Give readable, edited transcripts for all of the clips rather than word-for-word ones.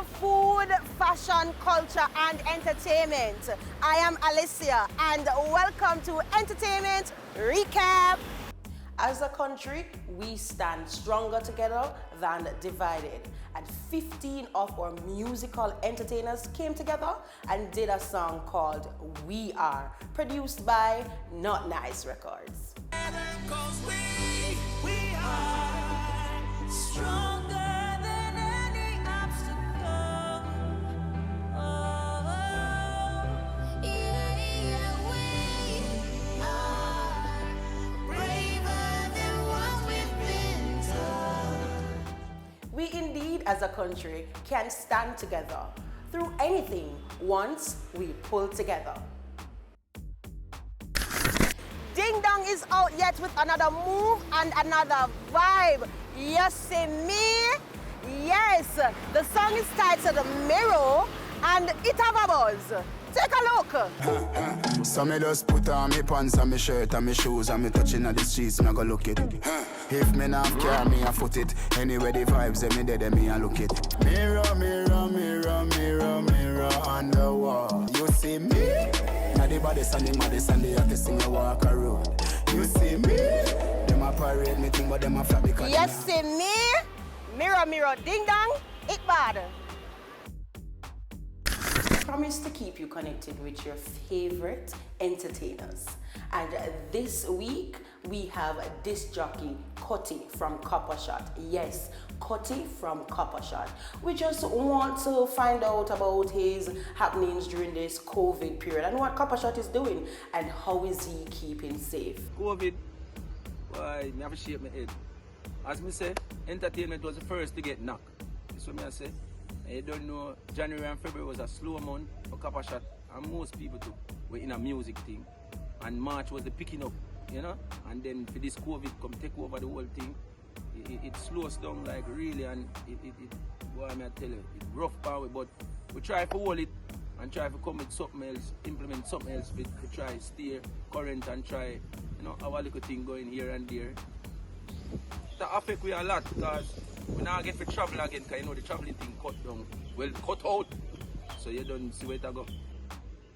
of food, fashion, culture, and entertainment. I am Alicia, and welcome to Entertainment Recap. As a country, we stand stronger together than divided. And 15 of our musical entertainers came together and did a song called We Are, produced by Notnice Records. 'Cause we are stronger than any obstacle. Oh, yeah, we are braver than what we've been told. We indeed, as a country, can stand together through anything once we pull together. Ding Dong is out yet with another move and another vibe. You see me? Yes, the song is titled Mirror and it have a buzz. Take a look. So me just put on me pants and me shirt and me shoes and me touching at the streets and I go look it. If me not care, me a foot it. Anyway the vibes me dead me a look it. Mirror, mirror, mirror, mirror, mirror on the wall. You see me? Now the baddest and the maddest and the hottest thing I walk around. You see me? Them a parade me thing but them a flap because you see me? Mirror, mirror, ding dong, it bad. Promise to keep you connected with your favorite entertainers. And this week, we have disc jockey Cutty from COPPERSHOT. Yes, Cutty from COPPERSHOT. We just want to find out about his happenings during this COVID period and what COPPERSHOT is doing and how is he keeping safe. COVID, why, I have to shake my head. As me say, entertainment was the first to get knocked. That's what I say. And you don't know, January and February was a slow month for COPPERSHOT, and most people too were in a music thing. And March was the picking up, you know? And then for this COVID come take over the whole thing, it slows down like really, and what I tell you, it's rough power, but we try to hold it and try to come with something else, implement something else, to try stay current and try, you know, our little thing going here and there. That affect we a lot because we now get to travel again, because you know the traveling thing cut down, well cut out, so you don't see where it go.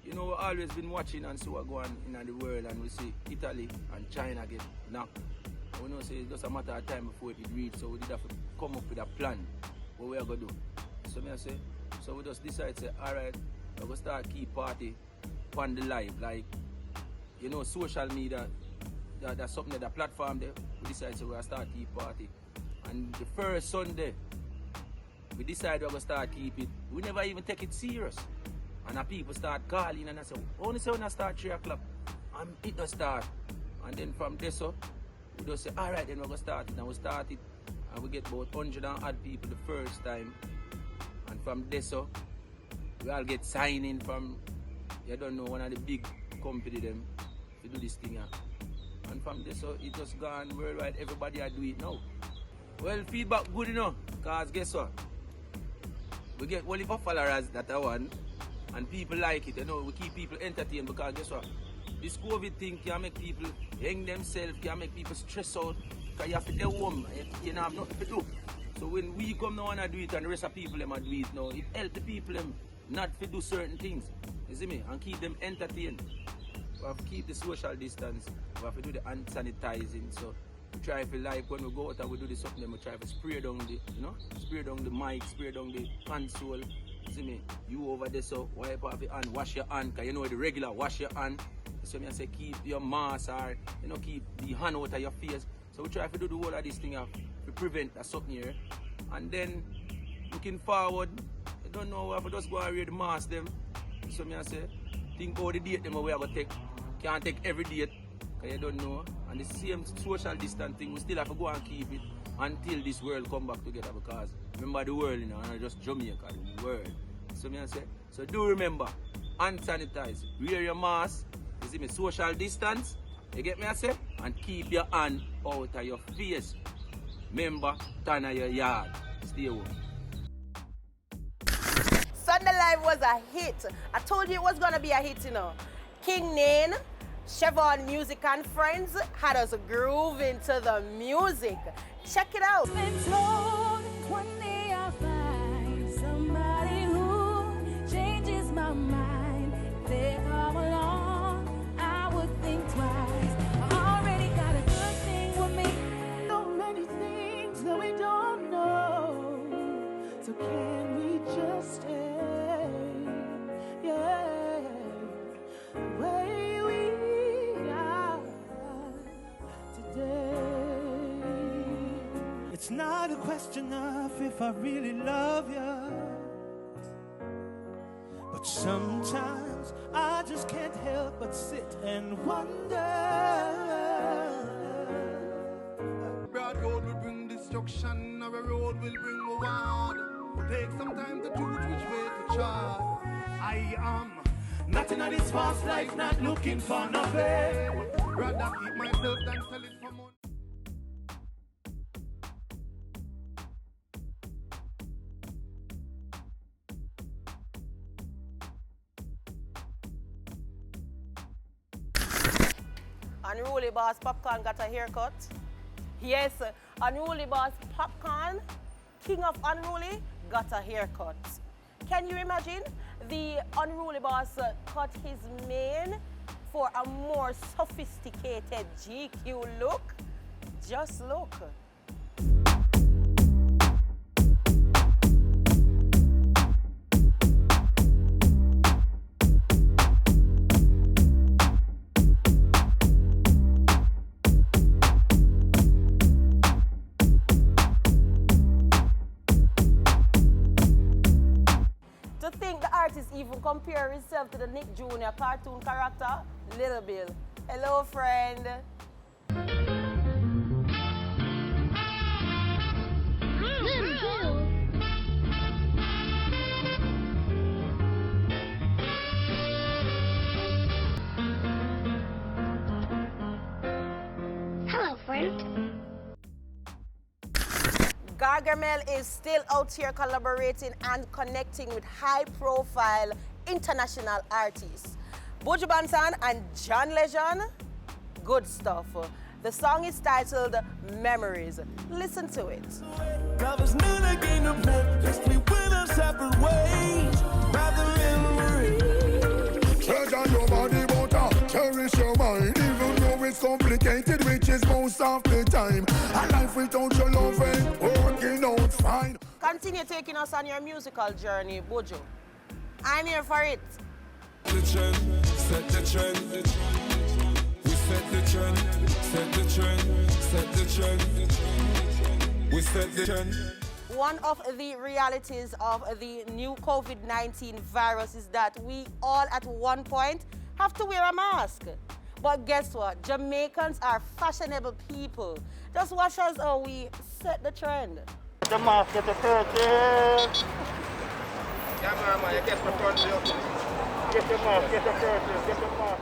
You know, we've always been watching and see what's going on in the world, and we see Italy and China get knocked. We know say it's just a matter of time before it reach, so we did have to come up with a plan what we are going to do. So me I say, so we just decide to say, alright, we're going to start keep party on the live, like, you know, social media, that's something that the platform there, we decide to so start keep party. And the first Sunday, we decide we're going to start keep it. We never even take it serious. And the people start calling and I say, only say when I start 3 o'clock, and it does start. And then from there, so, we just say, all right, then we're going to start it. And we start it, and we get about 100 and odd people the first time. And from there, so, we all get signing from, you don't know, one of the big company them to do this thing. And from there, so, it just gone worldwide. Everybody I do it now. Well, feedback good enough, because guess what? We get only for followers that I want. And people like it, you know, we keep people entertained because guess what? This COVID thing can make people hang themselves, can make people stress out, because you have to stay home, you know, have nothing to do. So when we come now and I do it and the rest of people them do it now, it helps the people them not to do certain things, you see me, and keep them entertained. We have to keep the social distance, we have to do the hand sanitizing, so we try to like when we go out and we do this something, we try to spray down the, you know, spray down the mic, spray down the console. See me, you over there, so wipe off your hand, wash your hand, because you know the regular wash your hand. So me I say keep your mask or, you know, keep the hand out of your face. So we try to do the whole of this thing to prevent that something here. And then looking forward, I don't know if I just go and read the mask them. So me I say, think all the date them we have to take. Can't take every date, because you don't know. And the same social distance thing, we still have to go and keep it until this world come back together, because remember the world, you know, not just Jamaica, the world. So me I say, so do remember, hand sanitize, wear your mask, you see me, social distance, you get me I say, and keep your hand out of your face. Remember, turn of your yard, stay home. Sunday Live was a hit. I told you it was gonna be a hit, you know. King Nain, Chevron Music and Friends had us grooving to the music. Check it out. Been told 20 of eyes somebody who changes my mind. If they come along, I would think twice. I already got a good thing with me. So many things that we don't know. So can we just stay? Yeah, the way we are today. It's not a question of if I really love you, but sometimes I just can't help but sit and wonder. Broad road will bring destruction, narrow road will bring reward. Take some time to choose which way to chart. I am Not in this fast life, not looking for nothing. rather keep myself than sell it for money. Unruly boss Popcaan got a haircut. Yes, unruly boss Popcaan, king of unruly, got a haircut. Can you imagine? The unruly boss cut his mane for a more sophisticated GQ look. Just look. To think the artist even compare himself to the Nick Jr. cartoon character, Little Bill. Hello, friend. Hello, friend. Gargamel is still out here collaborating and connecting with high-profile international artists. Buju Banton and John Legend, good stuff. The song is titled Memories. Listen to it. Brothers knew the game to play, just we went our separate ways. Rather memory. Treasure your body, butter, cherish your mind, even though it's complicated, which is most of the time. A life without your love ain't working out fine. Continue taking us on your musical journey, Buju. I'm here for it. The trend, set the trend. We set the trend, set the trend, set the trend. We set the trend. One of the realities of the new COVID-19 virus is that we all at one point have to wear a mask. But guess what? Jamaicans are fashionable people. Just watch us how we set the trend. The mask, get the turkey. Yeah, man, you get the front view. Get the mask, get the turkey, get the mask.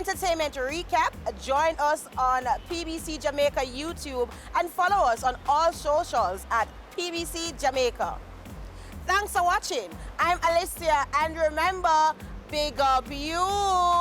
Entertainment Recap. Join us on PBC Jamaica YouTube and follow us on all socials at PBC Jamaica. Thanks for watching. I'm Alicia, and remember, big up you.